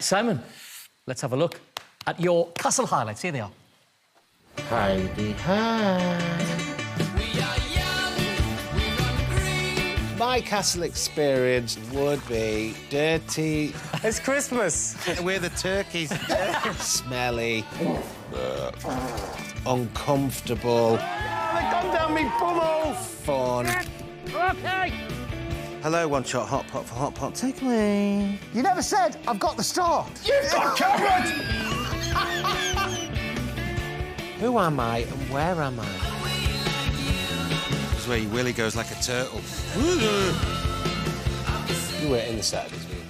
Simon, let's have a look at your castle highlights. Here they are. Heidi, hi. My castle experience would be dirty. It's Christmas. We're the turkeys. Smelly. Uncomfortable. They've gone down me bumhole. Fun. OK. Hello, one shot hot pot for hot pot takeaway. You never said I've got the star. You've got covered! Who am I and where am I? This is where your willy goes like a turtle. You were in the Saturdays, were you?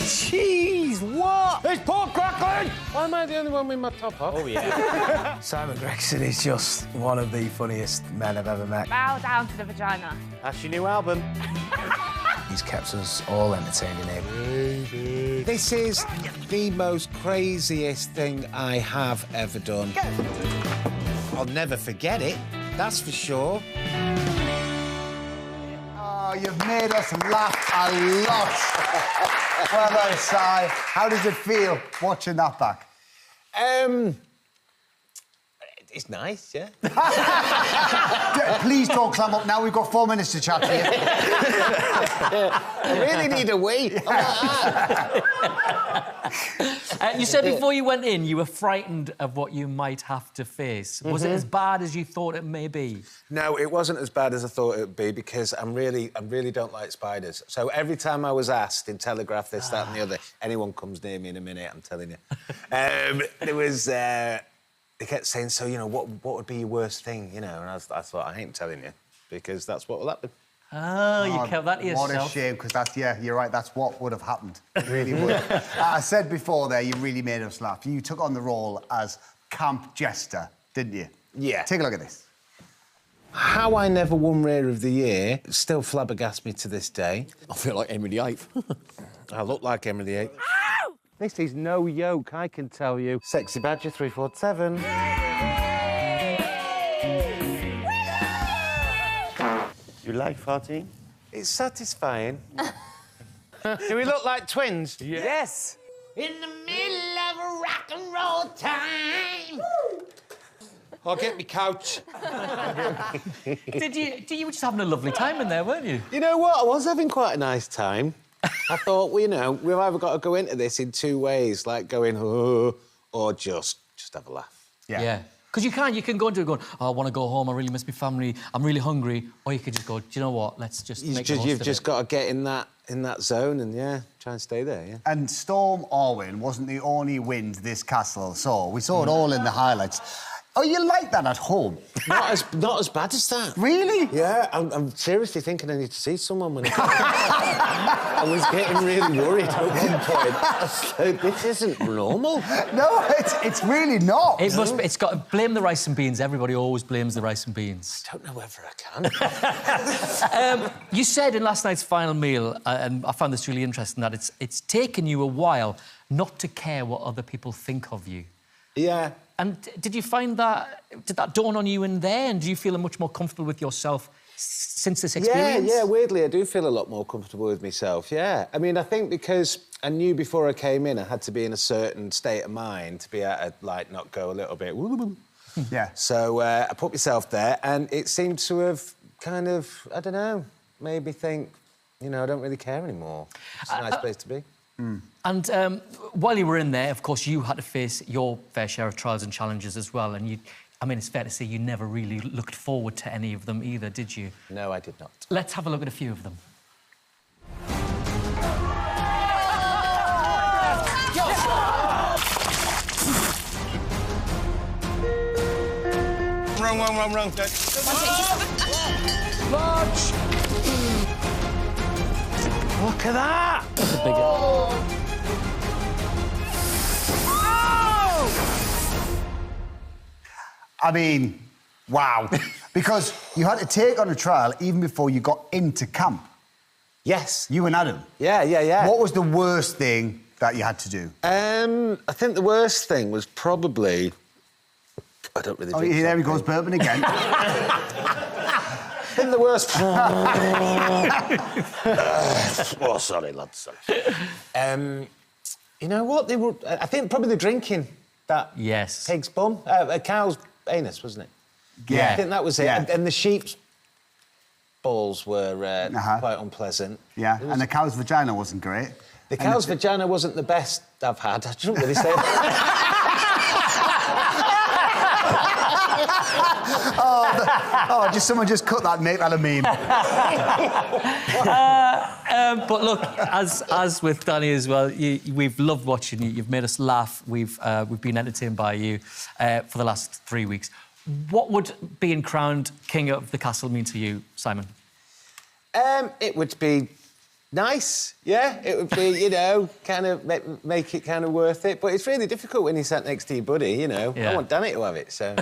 Jeez, what? It's pork crackling! Why am I the only one with my top off? Oh, yeah. Simon Gregson is just one of the funniest men I've ever met. Bow down to the vagina. That's your new album. He's kept us all entertained in him. This is the most craziest thing I have ever done. I'll never forget it, that's for sure. Oh, you've made us laugh a lot. Well done, Si. How does it feel watching that back? It's nice, yeah. Please don't climb up now. We've got 4 minutes to chat to you. I really need a wee. You said before you went in you were frightened of what you might have to face. Was it as bad as you thought it may be? No, it wasn't as bad as I thought it would be because I really don't like spiders. So every time I was asked in Telegraph this, that and the other, anyone comes near me in a minute, I'm telling you. There was... They kept saying, so, you know, what would be your worst thing, you know? And I thought, I ain't telling you, because that's what will happen. Oh, you kept that to yourself. What a shame, because that's, yeah, you're right, that's what would have happened. It really would. I said before there, you really made us laugh. You took on the role as camp jester, didn't you? Yeah. Take a look at this. How I never won Rear of the Year still flabbergasts me to this day. I feel like Henry VIII. I look like Henry VIII. This is no yoke, I can tell you. Sexy Badger 347. You like farting? It's satisfying. Do we look like twins? Yes. In the middle of a rock and roll time. I'll get me couch. You were just having a lovely time in there, weren't you? You know what? I was having quite a nice time. I thought, well, you know, we've either got to go into this in two ways, like going, oh, or just have a laugh. Yeah. Because you can go into it going, oh, I want to go home, I really miss my family, I'm really hungry. Or you could just go, do you know what, let's just make the most You've of just it. got to get in that zone and, yeah, try and stay there, yeah. And Storm Orwin wasn't the only wind this castle saw. We saw it all in the highlights. Oh, you like that at home? Not as bad as that. Really? Yeah, I'm seriously thinking I need to see someone when I was getting really worried at one point. I was like, this isn't normal. No, it's really not. It must be, it's got to blame the rice and beans. Everybody always blames the rice and beans. I don't know whether I can. You said in last night's final meal, and I found this really interesting, that it's taken you a while not to care what other people think of you. Yeah. And did you find that... Did that dawn on you in there? And do you feel much more comfortable with yourself since this experience? Yeah, weirdly, I do feel a lot more comfortable with myself, yeah. I mean, I think because I knew before I came in I had to be in a certain state of mind to be able to, like, not go a little bit... Yeah. So I put myself there, and it seemed to have kind of, I don't know, made me think, you know, I don't really care anymore. It's a nice place to be. And while you were in there, of course, you had to face your fair share of trials and challenges as well. And I mean, it's fair to say you never really looked forward to any of them either, did you? No, I did not. Let's have a look at a few of them. Wrong. Lodge! Look at that! That's a big... I mean, wow. Because you had to take on a trial even before you got into camp. Yes. You and Adam. Yeah. What was the worst thing that you had to do? I think the worst thing was probably... I don't really drink there he champagne. goes, bourbon again. think the worst... oh, sorry, lads, sorry. You know what? They were... I think probably the drinking, that Yes. pig's bum. A cow's anus, wasn't it? Yeah. I think that was it. Yeah. And the sheep's balls were quite unpleasant. Yeah, and the cow's vagina wasn't great. The cow's vagina wasn't the best I've had. I shouldn't really say that. Just someone just cut that and make that a meme. But look, as with Danny as well, we've loved watching you. You've made us laugh. We've been entertained by you for the last 3 weeks. What would being crowned king of the castle mean to you, Simon? It would be nice, yeah. It would be, you know, kind of make it kind of worth it. But it's really difficult when you're sat next to your buddy, you know. Yeah. I want Danny to have it, so...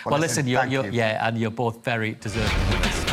Well, listen, thank you. and you're both very deserving of this.